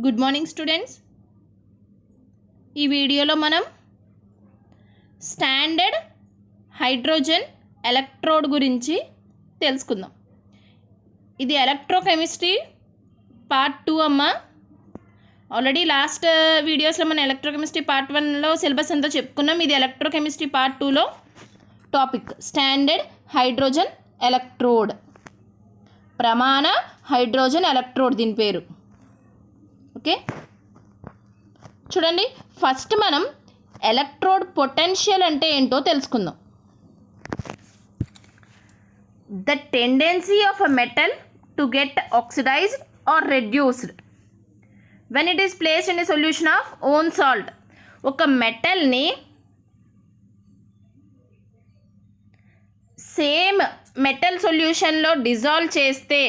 Good morning students. ఈ వీడియోలో మనం స్టాండర్డ్ హైడ్రోజన్ ఎలక్ట్రోడ్ గురించి తెలుసుకుందాం. ఇది ఎలక్ట్రోకెమిస్ట్రీ పార్ట్ 2 అమ్మ. ఆల్రెడీ లాస్ట్ వీడియోస్లో మనం ఎలక్ట్రోకెమిస్ట్రీ పార్ట్ 1లో సిలబస్ అంతా చెప్పుకున్నాం. ఇది ఎలక్ట్రోకెమిస్ట్రీ పార్ట్ 2లో టాపిక్ స్టాండర్డ్ హైడ్రోజన్ ఎలక్ట్రోడ్, ప్రమాణ హైడ్రోజన్ ఎలక్ట్రోడ్ దీని పేరు. ఓకే, చూడండి, ఫస్ట్ మనం ఎలక్ట్రోడ్ పొటెన్షియల్ అంటే ఏంటో తెలుసుకుందాం. The tendency of a metal to get oxidised or reduced when it is placed in a solution of own salt. ఒక మెటల్ని సేమ్ మెటల్ సొల్యూషన్లో డిజాల్వ్ చేస్తే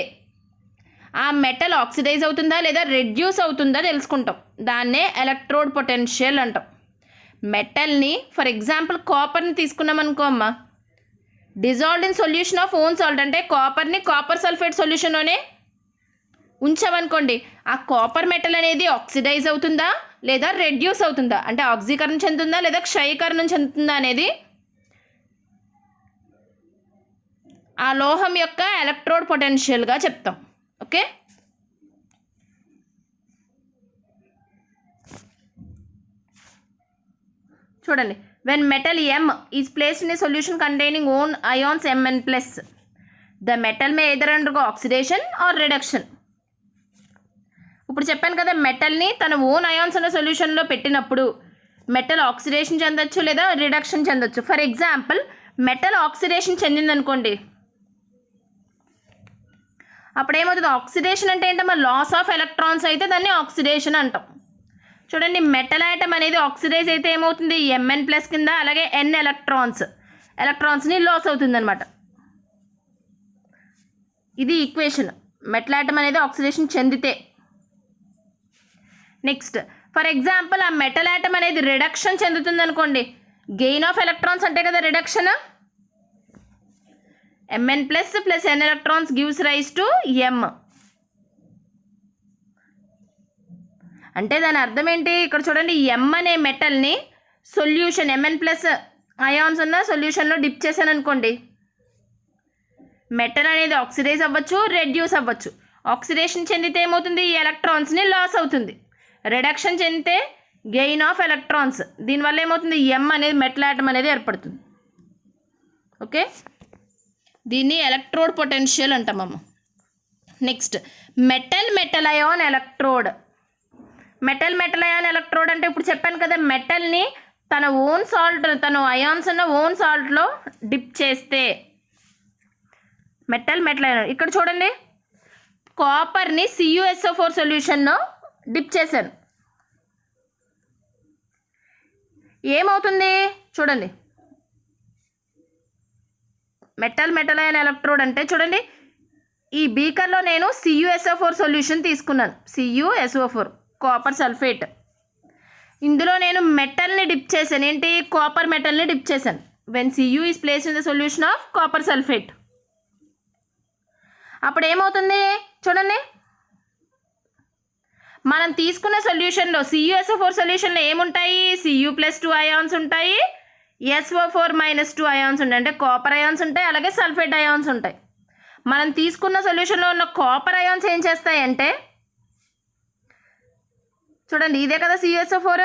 ఆ మెటల్ ఆక్సిడైజ్ అవుతుందా లేదా రెడ్యూస్ అవుతుందా తెలుసుకుంటాం. దాన్నే ఎలక్ట్రోడ్ పొటెన్షియల్ అంటాం. మెటల్ని ఫర్ ఎగ్జాంపుల్ కాపర్ని తీసుకున్నాం అనుకో అమ్మ, dissolved in solution of own salt అంటే కాపర్ని కాపర్ సల్ఫేట్ సొల్యూషన్లోనే ఉంచామనుకోండి, ఆ కాపర్ మెటల్ అనేది ఆక్సిడైజ్ అవుతుందా లేదా రెడ్యూస్ అవుతుందా, అంటే ఆక్సీకరణ చెందుతుందా లేదా క్షయీకరణం చెందుతుందా అనేది ఆ లోహం యొక్క ఎలక్ట్రోడ్ పొటెన్షియల్గా చెప్తాం. ఓకే, చూడండి, when metal M is placed in a solution containing own ions Mn+, the metal may either undergo oxidation or reduction. ఇప్పుడు చెప్పాను కదా, మెటల్ని తన ఓన్ అయాన్స్ అనే సొల్యూషన్లో పెట్టినప్పుడు మెటల్ ఆక్సిడేషన్ చెందొచ్చు లేదా రిడక్షన్ చెందొచ్చు. ఫర్ ఎగ్జాంపుల్, మెటల్ ఆక్సిడేషన్ చెందిందనుకోండి, అప్పుడు ఏమవుతుంది, ఆక్సిడేషన్ అంటే ఏంటమ్మా, లాస్ ఆఫ్ ఎలక్ట్రాన్స్ అయితే దాన్ని ఆక్సిడేషన్ అంటాం. చూడండి, మెటల్ ఐటమ్ అనేది ఆక్సిడైజ్ అయితే ఏమవుతుంది, Mn+ కింద, అలాగే N ఎలక్ట్రాన్స్ని లాస్ అవుతుంది అనమాట. ఇది ఈక్వేషన్, మెటల్ ఐటమ్ అనేది ఆక్సిడేషన్ చెందితే. నెక్స్ట్, ఫర్ ఎగ్జాంపుల్, ఆ మెటల్ ఐటమ్ అనేది రిడక్షన్ చెందుతుంది అనుకోండి, గెయిన్ ఆఫ్ ఎలక్ట్రాన్స్ అంటే కదా reduction, Mn+ + N electrons gives rise to M. అంటే దాని అర్థం ఏంటి, ఇక్కడ చూడండి, M అనే మెటల్ని సొల్యూషన్ Mn+ అయాన్స్ ఉన్న సొల్యూషన్లో డిప్ చేశాను అనుకోండి, మెటల్ అనేది ఆక్సిడైజ్ అవ్వచ్చు, రెడ్యూస్ అవ్వచ్చు. ఆక్సిడేషన్ చెందితే ఏమవుతుంది, ఈ ఎలక్ట్రాన్స్ని లాస్ అవుతుంది. రిడక్షన్ చెందితే గెయిన్ ఆఫ్ ఎలక్ట్రాన్స్, దీనివల్ల ఏమవుతుంది, M అనేది మెటల్ ఆటమ్ అనేది ఏర్పడుతుంది. ఓకే, దీన్ని ఎలక్ట్రోడ్ పొటెన్షియల్ అంటామమ్మ. Next, metal ion electrode. Metal ion electrode అంటే ఇప్పుడు చెప్పాను కదా, మెటల్ని తన ఓన్ సాల్ట్, తన అయాన్స్ ఉన్న ఓన్ సాల్ట్లో డిప్ చేస్తే మెటల్ అయాన్. ఇక్కడ చూడండి, కాపర్ని CuSO4 సొల్యూషన్లో డిప్ చేశాను, ఏమవుతుంది చూడండి. మెటల్ అయాన్ ఎలక్ట్రోడ్ అంటే చూడండి, ఈ బీకర్లో నేను CuSO4 సొల్యూషన్ తీసుకున్నాను, CuSO4 కాపర్ సల్ఫేట్. ఇందులో నేను మెటల్ని డిప్ చేశాను, ఏంటి, కాపర్ మెటల్ని డిప్ చేశాను. When Cu is placed in the solution of copper sulphate, అప్పుడు ఏమవుతుంది చూడండి, మనం తీసుకున్న సొల్యూషన్లో CuSO4 సొల్యూషన్లో ఏముంటాయి, Cu+2 అయాన్స్ ఉంటాయి, SO4-2 అయాన్స్ ఉంటాయి, అంటే కాపర్ అయాన్స్ ఉంటాయి, అలాగే సల్ఫేట్ అయాన్స్ ఉంటాయి. మనం తీసుకున్న సొల్యూషన్లో ఉన్న కాపర్ అయాన్స్ ఏం చేస్తాయి అంటే, చూడండి, ఇదే కదా CuSO4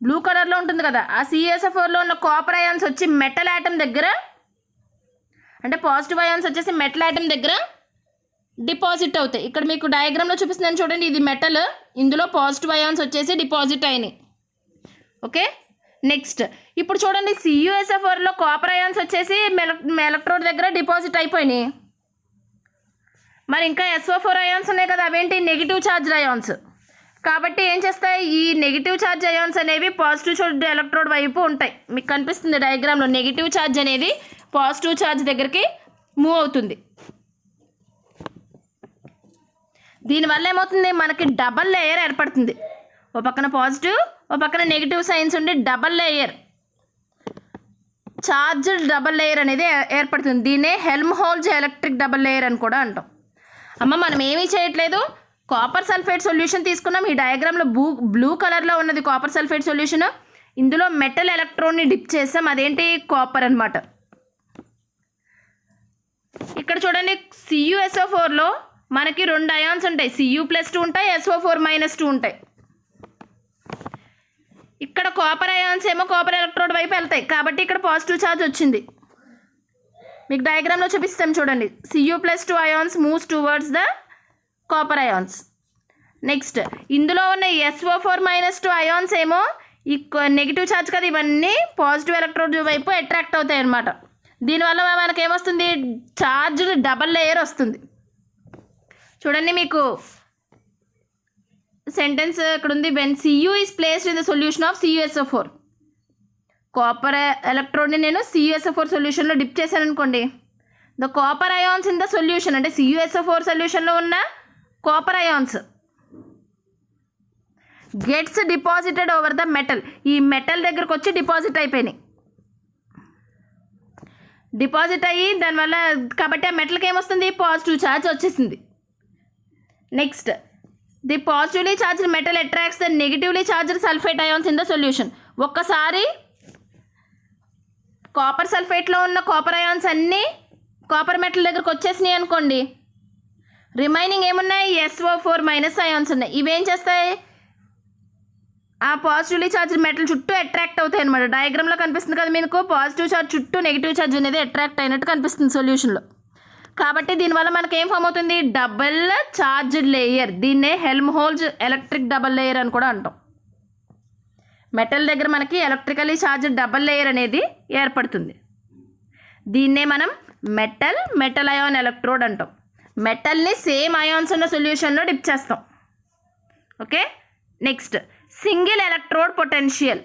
బ్లూ కలర్లో ఉంటుంది కదా, ఆ CuSO4లో ఉన్న కాపర్ అయాన్స్ వచ్చి మెటల్ ఆటమ్ దగ్గర, అంటే పాజిటివ్ అయాన్స్ వచ్చేసి మెటల్ ఆటమ్ దగ్గర డిపాజిట్ అవుతాయి. ఇక్కడ మీకు డయాగ్రామ్లో చూపిస్తున్నాను చూడండి, ఇది మెటల్, ఇందులో పాజిటివ్ అయాన్స్ వచ్చేసి డిపాజిట్ అయినాయి. ఓకే, నెక్స్ట్, ఇప్పుడు చూడండి, CuSO4లో కాపర్ అయాన్స్ వచ్చేసి ఎలక్ట్రోడ్ దగ్గర డిపాజిట్ అయిపోయినాయి. మరి ఇంకా SO4 అయాన్స్ ఉన్నాయి కదా, అవేంటి, నెగిటివ్ ఛార్జ్ అయాన్స్. కాబట్టి ఏం చేస్తాయి, ఈ నెగిటివ్ ఛార్జ్ అయాన్స్ అనేవి పాజిటివ్ ఛార్జ్ ఎలక్ట్రోడ్ వైపు ఉంటాయి. మీకు కనిపిస్తుంది డయాగ్రామ్లో, నెగిటివ్ ఛార్జ్ అనేది పాజిటివ్ ఛార్జ్ దగ్గరికి మూవ్ అవుతుంది. దీనివల్ల ఏమవుతుంది, మనకి డబల్ లేయర్ ఏర్పడుతుంది. ఓ పక్కన పాజిటివ్, ఓ పక్కన నెగిటివ్ సైన్స్ ఉండి double layer, charged double layer అనేది ఏర్పడుతుంది. దీన్నే హెల్మ్హోల్ట్జ్ ఎలక్ట్రిక్ డబల్ లేయర్ అని కూడా అంటాం. అమ్మ, మనం ఏమీ చేయట్లేదు, కాపర్ సల్ఫేట్ సొల్యూషన్ తీసుకున్నాం. ఈ డయాగ్రామ్లో బ్లూ కలర్లో ఉన్నది కాపర్ సల్ఫేట్ సొల్యూషన్. ఇందులో మెటల్ ఎలక్ట్రోడ్ని డిప్ చేసాం, అదేంటి కాపర్ అనమాట. ఇక్కడ చూడండి CuSO4లో మనకి 2 అయాన్స్ ఉంటాయి, Cu+2 ఉంటాయి, SO4-2 ఉంటాయి. ఇక్కడ కాపర్ అయాన్స్ ఏమో కాపర్ ఎలక్ట్రోడ్ వైపు వెళ్తాయి, కాబట్టి ఇక్కడ పాజిటివ్ ఛార్జ్ వచ్చింది. మీకు డయాగ్రామ్లో చూపిస్తాం చూడండి. Cu+2 ions moves towards the copper ions. Next ఇందులో ఉన్న SO4-2 అయాన్స్ ఏమో ఈ నెగిటివ్ ఛార్జ్ కదా, ఇవన్నీ పాజిటివ్ ఎలక్ట్రోడ్ వైపు అట్రాక్ట్ అవుతాయి అన్నమాట. దీనివల్ల మనకి ఏమొస్తుంది, ఛార్జ్ డబల్ లేయర్ వస్తుంది. చూడండి మీకు సెంటెన్స్ ఇక్కడ ఉంది. When Cu is placed in the solution of CuSO4. Copper ఎలక్ట్రోడ్ని నేను CuSO4 సొల్యూషన్లో డిప్ చేశాను అనుకోండి. The copper ions in the solution, అంటే CuSO4 సొల్యూషన్లో ఉన్న copper ions gets deposited over the metal. ఈ మెటల్ దగ్గరకు వచ్చి డిపాజిట్ అయిపోయినాయి. డిపాజిట్ అయ్యి దానివల్ల కాబట్టి ఆ మెటల్కి ఏమొస్తుంది, పాజిటివ్ ఛార్జ్ వచ్చేసింది. Next the positively charged metal attracts the negatively charged sulphate ions in the solution. ఒక్కసారి కాపర్ సల్ఫేట్లో ఉన్న కాపర్ అయాన్స్ అన్నీ కాపర్ మెటల్ దగ్గరకు వచ్చేసినాయి అనుకోండి, రిమైనింగ్ ఏమున్నాయి, SO4- అయాన్స్ ఉన్నాయి. ఇవేం చేస్తాయి, ఆ పాజిటివ్లీ ఛార్జ్ మెటల్ చుట్టూ అట్రాక్ట్ అవుతాయి అనమాట. డయాగ్రామ్లో కనిపిస్తుంది కదా మీకు, పాజిటివ్ ఛార్జ్ చుట్టూ నెగిటివ్ ఛార్జ్ అనేది అట్రాక్ట్ అయినట్టు కనిపిస్తుంది సొల్యూషన్లో. కాబట్టి దీనివల్ల మనకి ఏం ఫామ్ అవుతుంది, డబల్ ఛార్జ్డ్ లేయర్. దీన్నే హెల్మ్హోల్ట్జ్ ఎలక్ట్రిక్ డబల్ లేయర్ అని కూడా అంటాం. మెటల్ దగ్గర మనకి ఎలక్ట్రికలీ ఛార్జ్డ్ డబల్ లేయర్ అనేది ఏర్పడుతుంది. దీన్నే మనం మెటల్ అయాన్ ఎలక్ట్రోడ్ అంటాం. మెటల్ని సేమ్ అయాన్స్ ఉన్న సొల్యూషన్లో డిప్ చేస్తాం. Okay, next single electrode potential.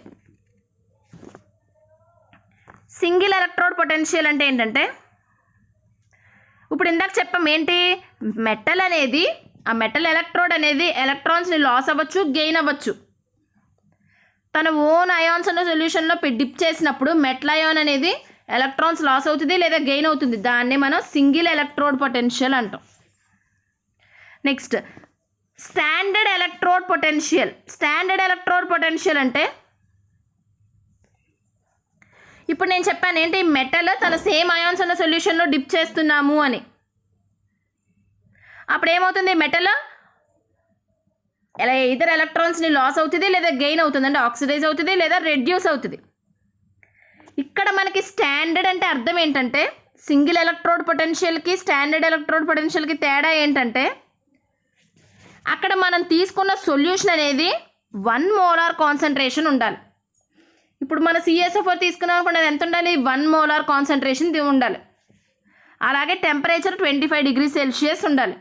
Single electrode potential అంటే ఏంటంటే, ఇప్పుడు ఇందాక చెప్పాం ఏంటి, మెటల్ అనేది, ఆ మెటల్ ఎలక్ట్రోడ్ అనేది ఎలక్ట్రాన్స్ని లాస్ అవ్వచ్చు, గెయిన్ అవ్వచ్చు. తన ఓన్ అయాన్స్ ఉన్న సొల్యూషన్లో డిప్ చేసినప్పుడు మెటల్ అయాన్ అనేది ఎలక్ట్రాన్స్ లాస్ అవుతుంది లేదా గెయిన్ అవుతుంది. దాన్ని మనం సింగిల్ ఎలక్ట్రోడ్ పొటెన్షియల్ అంటాం. Next standard electrode potential. Standard electrode potential అంటే, ఇప్పుడు నేను చెప్పాను ఏంటి, మెటల్ తన సేమ్ అయాన్స్ ఉన్న సొల్యూషన్లో డిప్ చేస్తున్నాము అని. అప్పుడు ఏమవుతుంది, మెటల్ ఇద్దరు ఎలక్ట్రాన్స్ని లాస్ అవుతుంది లేదా గెయిన్ అవుతుంది, అంటే ఆక్సిడైజ్ అవుతుంది లేదా రెడ్యూస్ అవుతుంది. ఇక్కడ మనకి స్టాండర్డ్ అంటే అర్థం ఏంటంటే, సింగిల్ ఎలక్ట్రోడ్ పొటెన్షియల్కి స్టాండర్డ్ ఎలక్ట్రోడ్ పొటెన్షియల్కి తేడా ఏంటంటే, అక్కడ మనం తీసుకున్న సొల్యూషన్ అనేది 1 మోలార్ కాన్సన్ట్రేషన్ ఉండాలి. ఇప్పుడు మన CuSO4 తీసుకున్నాం అనుకోండి, అది ఎంత ఉండాలి, 1 మోలార్ కాన్సన్ట్రేషన్ ఉండాలి. అలాగే టెంపరేచర్ 25 డిగ్రీ సెల్సియస్ ఉండాలి.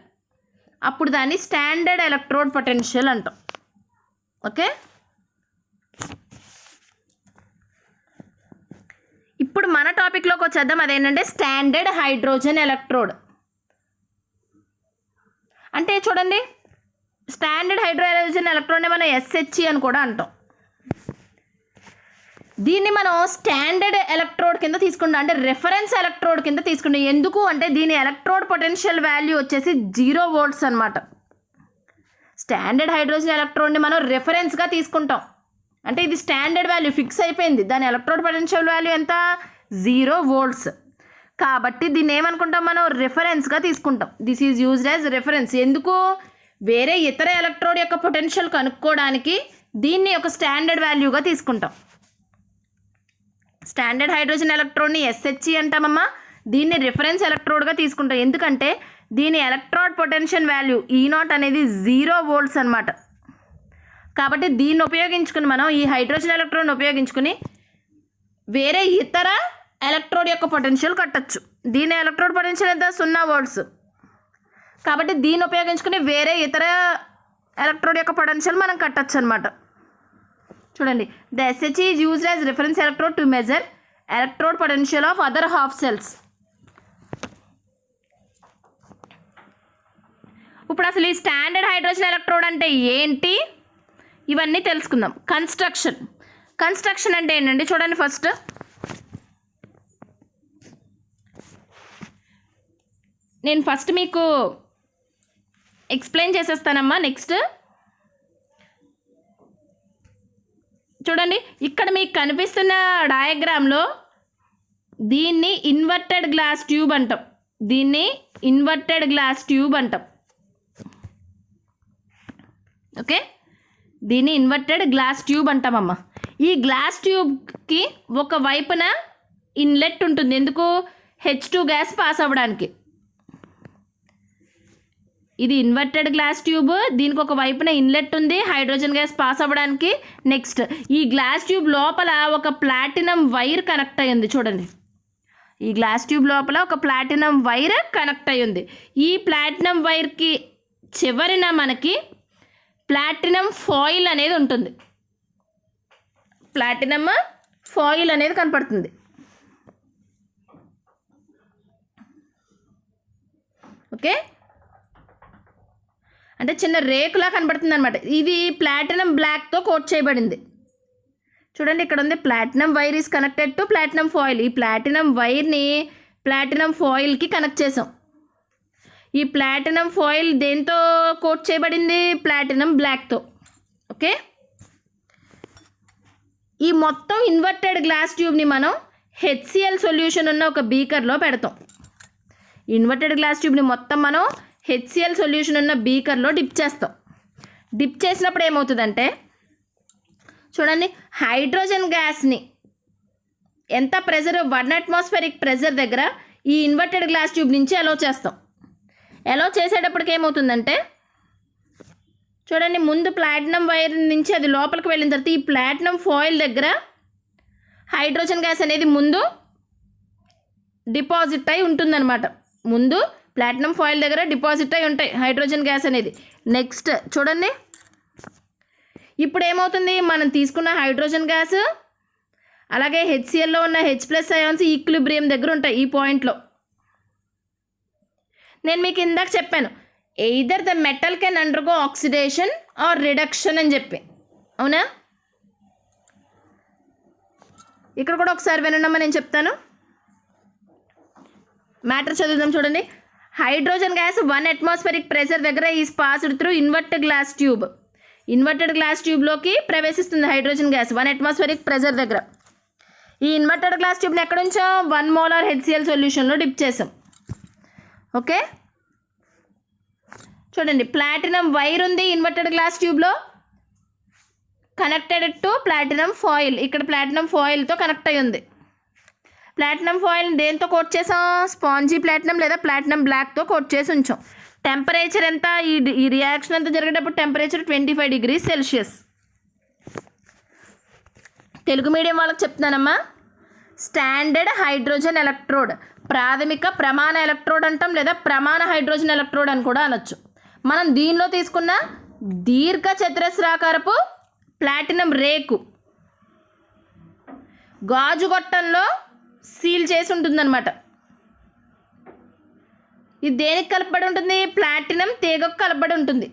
అప్పుడు దాన్ని స్టాండర్డ్ ఎలక్ట్రోడ్ పొటెన్షియల్ అంటాం. ఓకే, ఇప్పుడు మన టాపిక్లోకి వచ్చేద్దాం. అదేంటంటే స్టాండర్డ్ హైడ్రోజన్ ఎలక్ట్రోడ్. అంటే చూడండి, స్టాండర్డ్ హైడ్రోజన్ ఎలక్ట్రోడ్ని మనం SHE అని కూడా అంటాం. దీన్ని మనం స్టాండర్డ్ ఎలక్ట్రోడ్ కింద తీసుకుంటాం, అంటే రెఫరెన్స్ ఎలక్ట్రోడ్ కింద తీసుకుంటాం. ఎందుకు అంటే దీని ఎలక్ట్రోడ్ పొటెన్షియల్ వాల్యూ వచ్చేసి 0 volts అనమాట. స్టాండర్డ్ హైడ్రోజన్ ఎలక్ట్రోడ్ని మనం రెఫరెన్స్గా తీసుకుంటాం, అంటే ఇది స్టాండర్డ్ వాల్యూ ఫిక్స్ అయిపోయింది. దాని ఎలక్ట్రోడ్ పొటెన్షియల్ వాల్యూ ఎంత, 0 volts. కాబట్టి దీన్ని ఏమనుకుంటాం మనం, రెఫరెన్స్గా తీసుకుంటాం. This is used as reference. ఎందుకు, వేరే ఇతర ఎలక్ట్రోడ్ యొక్క పొటెన్షియల్ కనుక్కోవడానికి దీన్ని ఒక స్టాండర్డ్ వాల్యూగా తీసుకుంటాం. స్టాండర్డ్ హైడ్రోజన్ ఎలక్ట్రోడ్ని SHE అంటామమ్మా. దీన్ని రిఫరెన్స్ ఎలక్ట్రోడ్గా తీసుకుంటాం, ఎందుకంటే దీని ఎలక్ట్రోడ్ పొటెన్షియల్ వాల్యూ E0 అనేది 0 volts అనమాట. కాబట్టి దీన్ని ఉపయోగించుకుని మనం, ఈ హైడ్రోజన్ ఎలక్ట్రోడ్ని ఉపయోగించుకుని వేరే ఇతర ఎలక్ట్రోడ్ యొక్క పొటెన్షియల్ కట్టచ్చు. దీని ఎలక్ట్రోడ్ పొటెన్షియల్ ఎంత, 0 volts. కాబట్టి దీన్ని ఉపయోగించుకుని వేరే ఇతర ఎలక్ట్రోడ్ యొక్క పొటెన్షియల్ మనం కట్టచ్చు అనమాట. చూడండి, the SHE is used as reference electrode to measure electrode potential of other half cells. ఇప్పుడు అసలు ఈ స్టాండర్డ్ హైడ్రోజన్ ఎలక్ట్రోడ్ అంటే ఏంటి, ఇవన్నీ తెలుసుకుందాం. కన్స్ట్రక్షన్ అంటే ఏంటండి, చూడండి ఫస్ట్ నేను మీకు ఎక్స్ప్లెయిన్ చేసేస్తానమ్మా. నెక్స్ట్ చూడండి, ఇక్కడ మీకు కనిపిస్తున్న డయాగ్రామ్లో దీన్ని ఇన్వర్టెడ్ గ్లాస్ ట్యూబ్ అంటాం. దీన్ని ఇన్వర్టెడ్ గ్లాస్ ట్యూబ్ అంటాం. ఓకే, దీన్ని ఇన్వర్టెడ్ గ్లాస్ ట్యూబ్ అంటామమ్మా. ఈ గ్లాస్ ట్యూబ్కి ఒక వైపున ఇన్లెట్ ఉంటుంది. ఎందుకు? H2 గ్యాస్ పాస్ అవ్వడానికి. ఇది ఇన్వర్టెడ్ గ్లాస్ ట్యూబ్, దీనికి ఒక వైపున ఇన్లెట్ ఉంది హైడ్రోజన్ గ్యాస్ పాస్ అవ్వడానికి. నెక్స్ట్ ఈ గ్లాస్ ట్యూబ్ లోపల ఒక ప్లాటినం వైర్ కనెక్ట్ అయ్యింది. చూడండి, ఈ గ్లాస్ ట్యూబ్ లోపల ఒక ప్లాటినం వైర్ కనెక్ట్ అయ్యి ఉంది. ఈ ప్లాటినం వైర్కి చివరిన మనకి ప్లాటినం ఫాయిల్ అనేది ఉంటుంది. ప్లాటినం ఫాయిల్ అనేది కనపడుతుంది. ఓకే, అంటే చిన్న రేకులా కనబడుతుంది అనమాట. ఇది ప్లాటినం బ్లాక్తో కోట్ చేయబడింది. చూడండి, ఇక్కడ ఉంది platinum wire is connected to platinum foil. ఈ ప్లాటినం వైర్ని ప్లాటినం ఫాయిల్కి కనెక్ట్ చేసాం. ఈ ప్లాటినం ఫాయిల్ దేంతో కోట్ చేయబడింది? ప్లాటినం బ్లాక్తో. ఓకే, ఈ మొత్తం ఇన్వర్టెడ్ గ్లాస్ ట్యూబ్ని మనం HCl సొల్యూషన్ ఉన్న ఒక బీకర్లో పెడతాం. ఇన్వర్టెడ్ గ్లాస్ ట్యూబ్ని మొత్తం మనం HCl సొల్యూషన్ ఉన్న బీకర్లో డిప్ చేస్తాం. డిప్ చేసినప్పుడు ఏమవుతుందంటే, చూడండి, హైడ్రోజన్ గ్యాస్ని ఎంత ప్రెజర్ 1 అట్మాస్ఫియరిక్ ప్రెజర్ దగ్గర ఈ ఇన్వర్టెడ్ గ్లాస్ ట్యూబ్ నుంచి అలో చేస్తాం. అలో చేసేటప్పటికి ఏమవుతుందంటే, చూడండి, ముందు ప్లాటినం వైర్ నుంచి అది లోపలికి వెళ్ళిన తర్వాత ఈ ప్లాటినం ఫాయిల్ దగ్గర హైడ్రోజన్ గ్యాస్ అనేది ముందు డిపాజిట్ అయి ఉంటుందన్నమాట. ముందు ప్లాటినం ఫాయిల్ దగ్గర డిపాజిట్ అయి ఉంటాయి హైడ్రోజన్ గ్యాస్ అనేది. నెక్స్ట్ చూడండి, ఇప్పుడు ఏమవుతుంది? మనం తీసుకున్న హైడ్రోజన్ గ్యాస్ అలాగే HClలో ఉన్న H+ అయాన్స్ ఈక్విలిబ్రియం దగ్గర ఉంటాయి ఈ పాయింట్లో. నేను మీకు ఇందాక చెప్పాను, either the metal can undergo oxidation or reduction అని చెప్పి, అవునా? ఇక్కడ కూడా ఒకసారి వినమ్మా, నేను చెప్తాను. మ్యాటర్ చదువుదాం. చూడండి, హైడ్రోజన్ గ్యాస్ 1 అట్మాస్ఫియరిక్ ప్రెషర్ దగ్గర is passed through inverted glass tube. Inverted glass ట్యూబ్లోకి ప్రవేశిస్తుంది హైడ్రోజన్ గ్యాస్ 1 అట్మాస్ఫియరిక్ ప్రెషర్ దగ్గర. ఈ ఇన్వర్టెడ్ గ్లాస్ ట్యూబ్ని ఎక్కడ ఉంచాం? 1 మోలార్ HCl సొల్యూషన్లో డిప్ చేసాం. ఓకే, చూడండి, ప్లాటినం వైర్ ఉంది ఇన్వర్టెడ్ గ్లాస్ ట్యూబ్లో, కనెక్టెడ్ టు ప్లాటినం ఫాయిల్. ఇక్కడ ప్లాటినం ఫాయిల్తో కనెక్ట్ అయ్యి ఉంది. ప్లాటినం ఫాయిల్ దేంతో కోట్ చేసాం? స్పాంజీ ప్లాటినం లేదా ప్లాటినం బ్లాక్తో కోట్ చేసి ఉంచాం. టెంపరేచర్ ఎంత? ఈ రియాక్షన్ అంతా జరిగేటప్పుడు temperature 25 degrees Celsius. Telugu medium వాళ్ళకి చెప్తున్నానమ్మా. స్టాండర్డ్ హైడ్రోజన్ ఎలక్ట్రోడ్, ప్రాథమిక ప్రమాణ ఎలక్ట్రోడ్ అంటాం, లేదా ప్రమాణ హైడ్రోజన్ ఎలక్ట్రోడ్ అని కూడా అనొచ్చు. మనం దీనిలో తీసుకున్న దీర్ఘ చతురస్రాకారపు ప్లాటినం రేకు గాజు గొట్టంలో సీల్ చేసి ఉంటుందన్నమాట. ఇది దేనికి కలపబడి ఉంటుంది? ప్లాటినం తీగకు కలపబడి ఉంటుంది.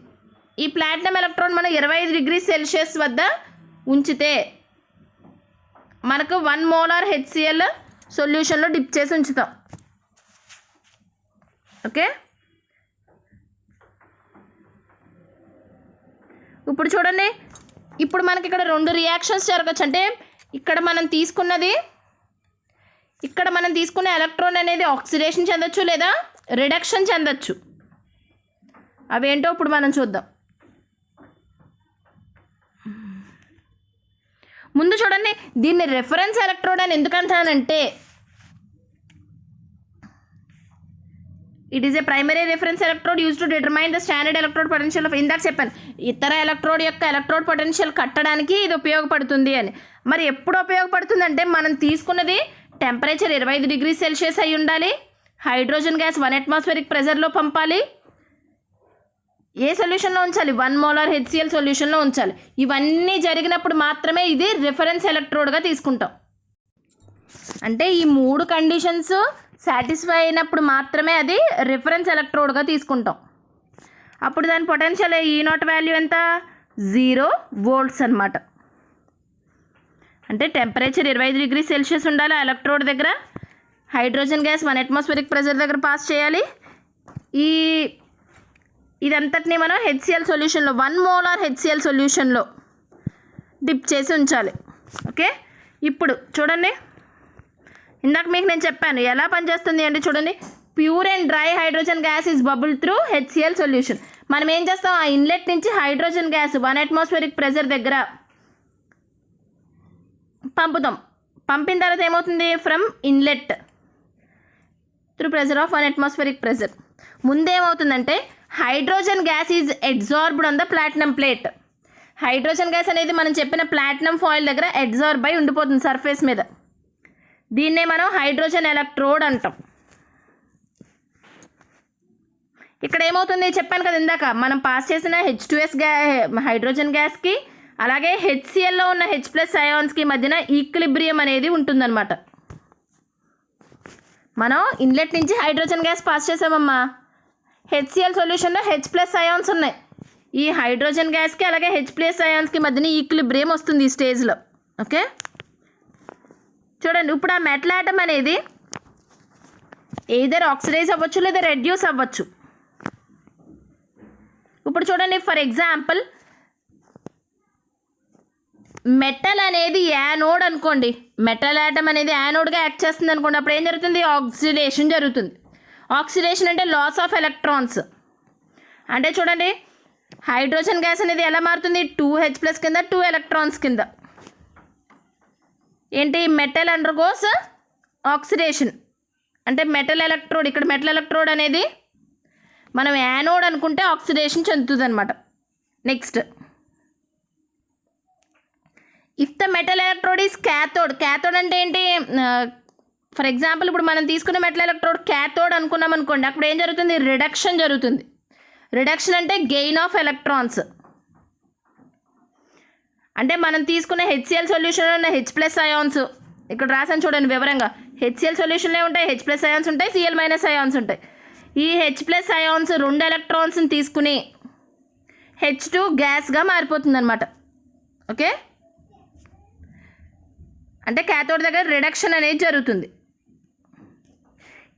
ఈ ప్లాటినం ఎలక్ట్రోడ్ మనం 25 degrees Celsius వద్ద ఉంచితే మనకు 1 మోలార్ HCl సొల్యూషన్లో డిప్ చేసి ఉంచుతాం. ఓకే, ఇప్పుడు చూడండి, ఇప్పుడు మనకి ఇక్కడ 2 రియాక్షన్స్ జరగచ్చు. అంటే ఇక్కడ మనం తీసుకున్న ఎలక్ట్రాన్ అనేది ఆక్సిడేషన్ చెందొచ్చు లేదా రిడక్షన్ చెందొచ్చు. అవేంటో ఇప్పుడు మనం చూద్దాం. ముందు చూడండి, దీన్ని రెఫరెన్స్ ఎలక్ట్రోడ్ అని ఎందుకు అంటానంటే, it is a primary reference electrode use to determine the standard electrode potential of. ఇందాక చెప్పాను, ఇతర ఎలక్ట్రోడ్ యొక్క ఎలక్ట్రోడ్ పొటెన్షియల్ కట్టడానికి ఇది ఉపయోగపడుతుంది అని. మరి ఎప్పుడు ఉపయోగపడుతుందంటే, మనం తీసుకున్నది టెంపరేచర్ 25 degrees Celsius అయి ఉండాలి, హైడ్రోజన్ గ్యాస్ 1 అట్మాస్ఫియరిక్ ప్రెషర్లో పంపాలి, ఏ సొల్యూషన్లో ఉంచాలి? 1 మోలార్ HCl సొల్యూషన్లో ఉంచాలి. ఇవన్నీ జరిగినప్పుడు మాత్రమే ఇది రిఫరెన్స్ ఎలక్ట్రోడ్గా తీసుకుంటాం. అంటే ఈ 3 కండిషన్స్ సాటిస్ఫై అయినప్పుడు మాత్రమే అది రిఫరెన్స్ ఎలక్ట్రోడ్గా తీసుకుంటాం. అప్పుడు దాని పొటెన్షియల్ E0 వాల్యూ ఎంత? 0 volts అన్నమాట. అంటే టెంపరేచర్ 25 degrees Celsius ఉండాలి ఎలక్ట్రోడ్ దగ్గర, హైడ్రోజన్ గ్యాస్ 1 అట్మాస్ఫియరిక్ ప్రెషర్ దగ్గర పాస్ చేయాలి. ఈ ఇదంతటిని మనం హెచ్సిఎల్ సొల్యూషన్లో 1 మోలార్ హెచ్సిఎల్ సొల్యూషన్లో డిప్ చేసి ఉంచాలి. ఓకే, ఇప్పుడు చూడండి, ఇందాక మీకు నేను చెప్పాను ఎలా పనిచేస్తుంది అంటే చూడండి, pure and dry hydrogen gas is bubble through HCl solution. మనం ఏం చేస్తాం, ఆ ఇన్లెట్ నుంచి హైడ్రోజన్ గ్యాస్ 1 అట్మాస్ఫియరిక్ ప్రెషర్ దగ్గర పంపుతాం. పంపిన తర్వాత ఏమవుతుంది, from inlet through pressure of 1 atmospheric pressure. ముందేమవుతుందంటే hydrogen gas is absorbed on the platinum plate. Hydrogen gas అనేది మనం చెప్పిన ప్లాటినం ఫాయిల్ దగ్గర అబ్జార్బ్ అయి ఉండిపోతుంది సర్ఫేస్ మీద. దీన్నే మనం హైడ్రోజన్ ఎలక్ట్రోడ్ అంటాం. ఇక్కడ ఏమవుతుంది చెప్పాను కదా ఇందాక, మనం పాస్ చేసిన H2S హైడ్రోజన్ గ్యాస్కి అలాగే హెచ్సిఎల్లో ఉన్న H+ అయాన్స్కి మధ్యన ఈక్విలిబ్రియం అనేది ఉంటుందన్నమాట. మనం ఇన్లెట్ నుంచి హైడ్రోజన్ గ్యాస్ పాస్ చేసామమ్మా, హెచ్సిఎల్ సొల్యూషన్లో H+ అయాన్స్ ఉన్నాయి. ఈ హైడ్రోజన్ గ్యాస్కి అలాగే H+ అయాన్స్కి మధ్యన ఈక్విలిబ్రియం వస్తుంది ఈ స్టేజ్లో. ఓకే, చూడండి, ఇప్పుడు ఆ మెటల్ ఆటమ్ అనేది ఎయిదర్ ఆక్సిడైజ్ అవ్వచ్చు లేదా రెడ్యూస్ అవ్వచ్చు. ఇప్పుడు చూడండి, ఫర్ ఎగ్జాంపుల్ మెటల్ అనేది యానోడ్ అనుకోండి, మెటల్ ఆటమ్ అనేది యానోడ్గా యాక్ట్ చేస్తుంది అనుకోండి. అప్పుడు ఏం జరుగుతుంది, ఆక్సిడేషన్ జరుగుతుంది. ఆక్సిడేషన్ అంటే లాస్ ఆఫ్ ఎలక్ట్రాన్స్. అంటే చూడండి, హైడ్రోజన్ గ్యాస్ అనేది ఎలా మారుతుంది, 2H+ కింద 2 ఎలక్ట్రాన్స్ కింద. ఏంటి, మెటల్ అండర్గోస్ ఆక్సిడేషన్ అంటే మెటల్ ఎలక్ట్రోడ్. ఇక్కడ మెటల్ ఎలక్ట్రోడ్ అనేది మనం యానోడ్ అనుకుంటే ఆక్సిడేషన్ చెందుతుంది అనమాట. Next, if the metal electrode is cathode. Cathode అంటే ఏంటి, ఫర్ ఎగ్జాంపుల్ ఇప్పుడు మనం తీసుకున్న మెటల్ ఎలక్ట్రోడ్ క్యాథోడ్ అనుకున్నాం అనుకోండి, అప్పుడు ఏం జరుగుతుంది, రిడక్షన్ జరుగుతుంది. రిడక్షన్ అంటే గెయిన్ ఆఫ్ ఎలక్ట్రాన్స్. అంటే మనం తీసుకున్న హెచ్సిఎల్ సొల్యూషన్లో ఉన్న H+ అయాన్స్ ఇక్కడ రాసాను చూడండి వివరంగా. హెచ్సిఎల్ సొల్యూషన్లో ఉంటాయి H+ అయాన్స్ ఉంటాయి, Cl- అయాన్స్ ఉంటాయి. ఈ H+ అయాన్స్ 2 ఎలక్ట్రాన్స్ని తీసుకుని H2 గ్యాస్గా మారిపోతుంది అనమాట. ఓకే, అంటే క్యాథోడ్ దగ్గర రిడక్షన్ అనేది జరుగుతుంది.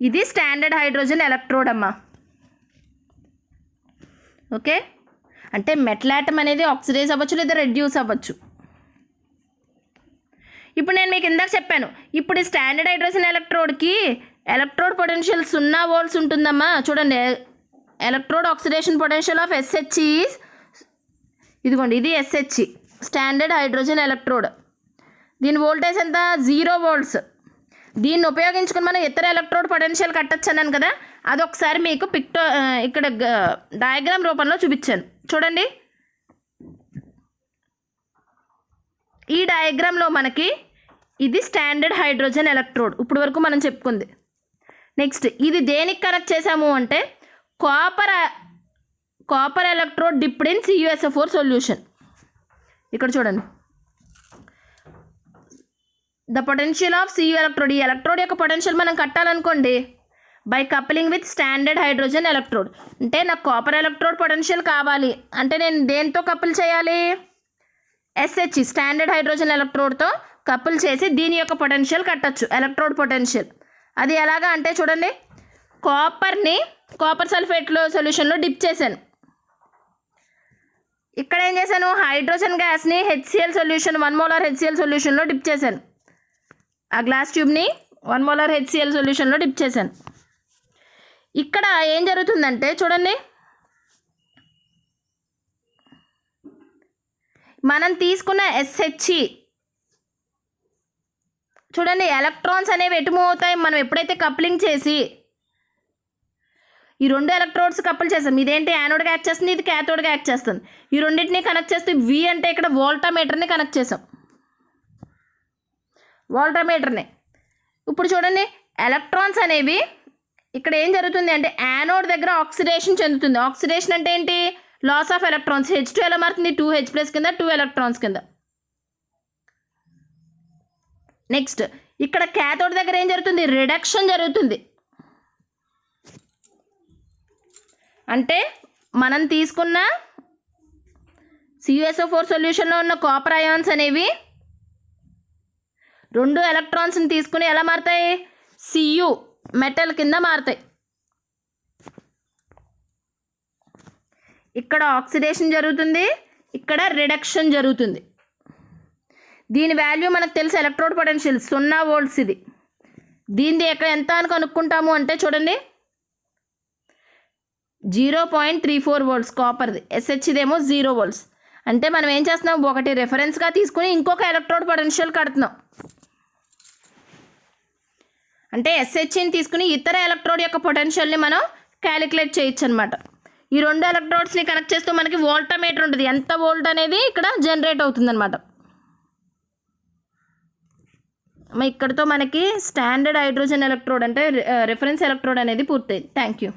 ఇది స్టాండర్డ్ హైడ్రోజన్ ఎలక్ట్రోడ్ అమ్మా. ఓకే, అంటే మెటల్ ఆటమ్ అనేది ఆక్సిడైజ్ అవ్వచ్చు లేదా రెడ్యూస్ అవ్వచ్చు. ఇప్పుడు నేను మీకు ఇందాక చెప్పాను, ఇప్పుడు ఈ స్టాండర్డ్ హైడ్రోజన్ ఎలక్ట్రోడ్కి ఎలక్ట్రోడ్ పొటెన్షియల్ 0 volts ఉంటుందమ్మా. చూడండి, electrode oxidation potential of SH is, ఇదిగోండి ఇది SH స్టాండర్డ్ హైడ్రోజన్ ఎలక్ట్రోడ్. దీని వోల్టేజ్ ఎంత, 0 volts. దీన్ని ఉపయోగించుకుని మనం ఇతర ఎలక్ట్రోడ్ పొటెన్షియల్ కట్టచ్చు అన్నాను కదా, అదొకసారి మీకు ఇక్కడ డయాగ్రామ్ రూపంలో చూపించాను చూడండి. ఈ డయాగ్రామ్లో మనకి ఇది స్టాండర్డ్ హైడ్రోజన్ ఎలక్ట్రోడ్ ఇప్పుడు వరకు మనం చెప్పుకుంది. నెక్స్ట్, ఇది దేనికి కనెక్ట్ చేసాము అంటే copper electrode dipped in CuSO4 సొల్యూషన్. ఇక్కడ చూడండి, the potential of Cu electrode. ఈ ఎలక్ట్రోడ్ యొక్క పొటెన్షియల్ మనం కట్టాలనుకోండి by coupling with standard hydrogen electrode. అంటే నాకు కాపర్ ఎలక్ట్రోడ్ పొటెన్షియల్ కావాలి అంటే నేను దేంతో కపుల్ చేయాలి, SH స్టాండర్డ్ హైడ్రోజన్ ఎలక్ట్రోడ్తో కపుల్ చేసి దీని యొక్క పొటెన్షియల్ కట్టచ్చు, ఎలక్ట్రోడ్ పొటెన్షియల్. అది ఎలాగా అంటే చూడండి, కాపర్ సల్ఫేట్లో సొల్యూషన్లో డిప్ చేశాను. ఇక్కడ ఏం చేశాను, హైడ్రోజన్ గ్యాస్ని HCl సొల్యూషన్ 1 molar HCl సొల్యూషన్లో డిప్ చేశాను. ఆ గ్లాస్ ట్యూబ్ని 1 molar HCl సొల్యూషన్లో డిప్ చేశాను. ఇక్కడ ఏం జరుగుతుందంటే చూడండి, మనం తీసుకున్న SH చూడండి, ఎలక్ట్రాన్స్ అనేవి ఎటు మూవ్ అవుతాయి, మనం ఎప్పుడైతే కప్లింగ్ చేసి ఈ 2 ఎలక్ట్రోడ్స్ కపుల్ చేస్తాం, ఇదేంటి యానోడ్గా యాక్ట్ చేస్తుంది, ఇది క్యాథోడ్గా యాక్ట్ చేస్తుంది. ఈ రెండింటిని కనెక్ట్ చేస్తే V అంటే ఇక్కడ వోల్టామీటర్ని కనెక్ట్ చేసాం, వోల్టామీటర్ని. ఇప్పుడు చూడండి, ఎలక్ట్రాన్స్ అనేవి ఇక్కడ ఏం జరుగుతుంది అంటే యానోడ్ దగ్గర ఆక్సిడేషన్ చెందుతుంది. ఆక్సిడేషన్ అంటే ఏంటి, లాస్ ఆఫ్ ఎలక్ట్రాన్స్. H2 ఎలా మారుతుంది, 2H+ కింద 2 ఎలక్ట్రాన్స్ కింద. నెక్స్ట్, ఇక్కడ క్యాథోడ్ దగ్గర ఏం జరుగుతుంది, రిడక్షన్ జరుగుతుంది. అంటే మనం తీసుకున్న CuSO4 సొల్యూషన్లో ఉన్న కాపర్ అయాన్స్ అనేవి 2 ఎలక్ట్రాన్స్ని తీసుకుని ఎలా మారుతాయి, Cu మెటల్ కింద మారుతాయి. ఇక్కడ ఆక్సిడేషన్ జరుగుతుంది, ఇక్కడ రిడక్షన్ జరుగుతుంది. దీని వాల్యూ మనకు తెలుసు, ఎలక్ట్రోడ్ పొటెన్షియల్ 0 వోల్ట్స్. ఇది దీనిది ఎంత అని కనుక్కుంటాము అంటే చూడండి 0.34 వోల్ట్స్ కాపర్ది. SH ఇదేమో 0 వోల్ట్స్. అంటే మనం ఏం చేస్తున్నాం, ఒకటి రెఫరెన్స్గా తీసుకుని ఇంకొక ఎలక్ట్రోడ్ పొటెన్షియల్ కడుతున్నాం. అంటే SHని తీసుకుని ఇతర ఎలక్ట్రోడ్ యొక్క పొటెన్షియల్ని మనం క్యాలిక్యులేట్ చేయొచ్చు అనమాట. ఈ 2 ఎలక్ట్రోడ్స్ని కనెక్ట్ చేస్తూ మనకి వోల్టమీటర్ ఉంటుంది, ఎంత వోల్ట్ అనేది ఇక్కడ జనరేట్ అవుతుంది అనమాట. ఇక్కడతో మనకి స్టాండర్డ్ హైడ్రోజన్ ఎలక్ట్రోడ్ అంటే రిఫరెన్స్ ఎలక్ట్రోడ్ అనేది పూర్తయింది. Thank you.